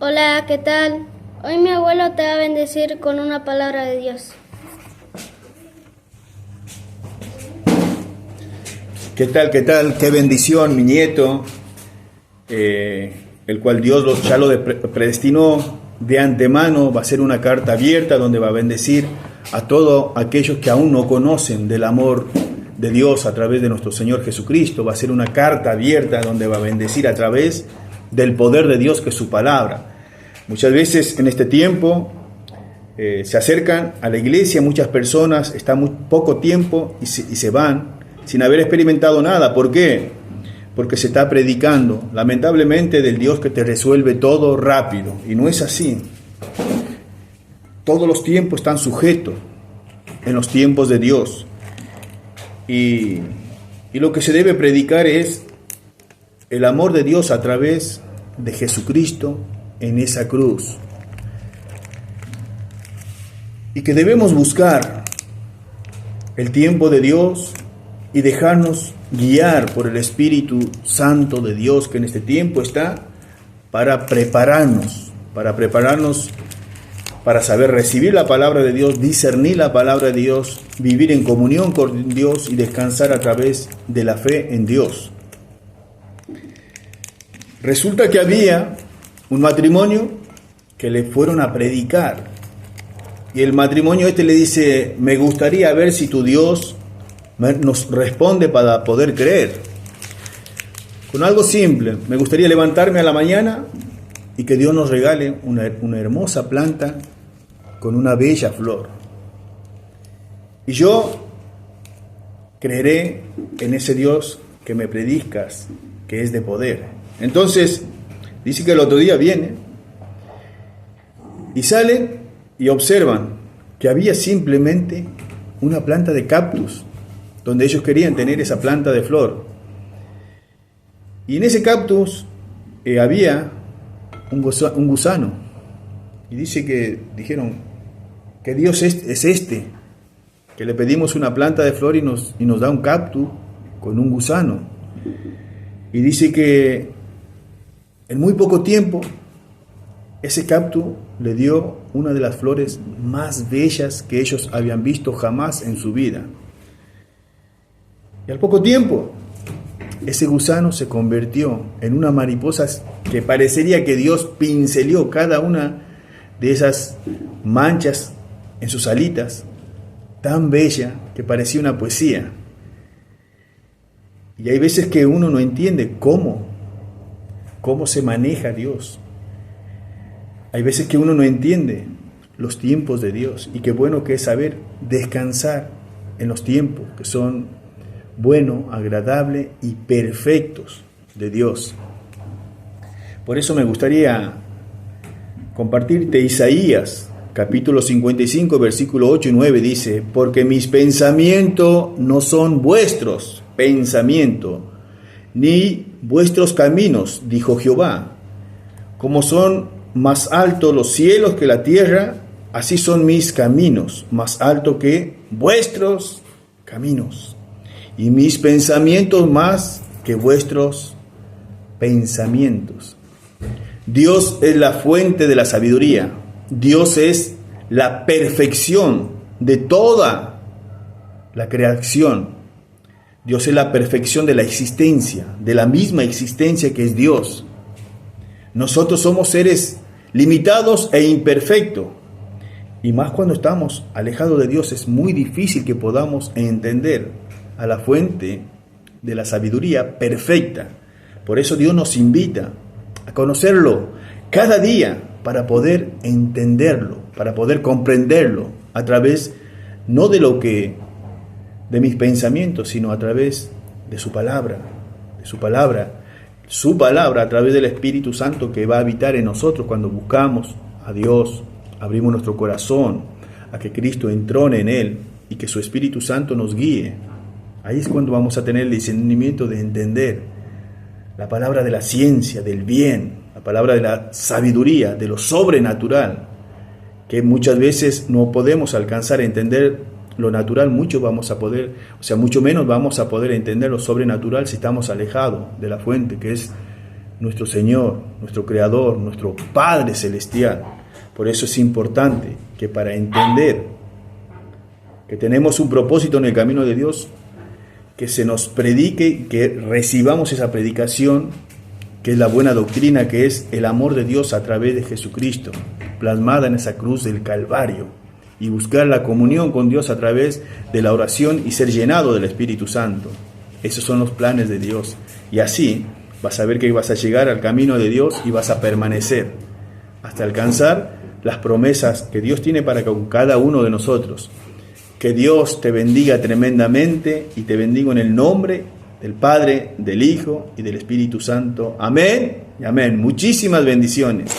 Hola, ¿qué tal? Hoy mi abuelo te va a bendecir con una palabra de Dios. ¿Qué tal? ¿Qué tal? Qué bendición, mi nieto, el cual Dios ya lo predestinó de antemano. Va a ser una carta abierta donde va a bendecir a todos aquellos que aún no conocen del amor de Dios a través de nuestro Señor Jesucristo. Va a ser una carta abierta donde va a bendecir a través del poder de Dios que es su palabra. Muchas veces en este tiempo se acercan a la iglesia muchas personas, están muy poco tiempo y se van sin haber experimentado nada. ¿Por qué? Porque se está predicando, lamentablemente, del Dios que te resuelve todo rápido. Y no es así. Todos los tiempos están sujetos en los tiempos de Dios. Y lo que se debe predicar es el amor de Dios a través de Jesucristo en esa cruz. Y que debemos buscar el tiempo de Dios y dejarnos guiar por el Espíritu Santo de Dios que en este tiempo está para prepararnos para saber recibir la palabra de Dios, discernir la palabra de Dios, vivir en comunión con Dios y descansar a través de la fe en Dios. Resulta que había un matrimonio que le fueron a predicar y el matrimonio le dice: me gustaría ver si tu Dios nos responde para poder creer. Con algo simple, me gustaría levantarme a la mañana y que Dios nos regale una hermosa planta con una bella flor. Y yo creeré en ese Dios que me predicas, que es de poder. Entonces, dice que el otro día viene y salen y observan que había simplemente una planta de cactus donde ellos querían tener esa planta de flor. Y en ese cactus había un gusano. Y dice que dijeron: ¿qué Dios es este? Que le pedimos una planta de flor y nos da un cactus con un gusano. Y dice que en muy poco tiempo ese cactus le dio una de las flores más bellas que ellos habían visto jamás en su vida. Y al poco tiempo, ese gusano se convirtió en una mariposa que parecería que Dios pinceleó cada una de esas manchas en sus alitas, tan bella que parecía una poesía. Y hay veces que uno no entiende cómo se maneja Dios. Hay veces que uno no entiende los tiempos de Dios, y qué bueno que es saber descansar en los tiempos que son bueno, agradable y perfectos de Dios. Por eso me gustaría compartirte Isaías, capítulo 55, versículo 8 y 9, dice: porque mis pensamientos no son vuestros pensamientos, ni vuestros caminos, dijo Jehová. Como son más altos los cielos que la tierra, así son mis caminos, más altos que vuestros caminos, y mis pensamientos más que vuestros pensamientos. Dios es la fuente de la sabiduría. Dios es la perfección de toda la creación. Dios es la perfección de la existencia, de la misma existencia que es Dios. Nosotros somos seres limitados e imperfectos. Y más cuando estamos alejados de Dios, es muy difícil que podamos entender a la fuente de la sabiduría perfecta. Por eso Dios nos invita a conocerlo cada día para poder entenderlo, para poder comprenderlo a través no de mis pensamientos, sino a través de su palabra, su palabra a través del Espíritu Santo que va a habitar en nosotros cuando buscamos a Dios, abrimos nuestro corazón a que Cristo entrone en él y que su Espíritu Santo nos guíe. Ahí es cuando vamos a tener el discernimiento de entender la palabra de la ciencia, del bien, la palabra de la sabiduría, de lo sobrenatural, que muchas veces no podemos alcanzar a entender lo natural, mucho menos vamos a poder entender lo sobrenatural si estamos alejados de la fuente, que es nuestro Señor, nuestro Creador, nuestro Padre Celestial. Por eso es importante que para entender que tenemos un propósito en el camino de Dios, que se nos predique, que recibamos esa predicación, que es la buena doctrina, que es el amor de Dios a través de Jesucristo, plasmada en esa cruz del Calvario, y buscar la comunión con Dios a través de la oración y ser llenado del Espíritu Santo. Esos son los planes de Dios. Y así vas a ver que vas a llegar al camino de Dios y vas a permanecer hasta alcanzar las promesas que Dios tiene para cada uno de nosotros. Que Dios te bendiga tremendamente y te bendigo en el nombre del Padre, del Hijo y del Espíritu Santo. Amén y amén. Muchísimas bendiciones.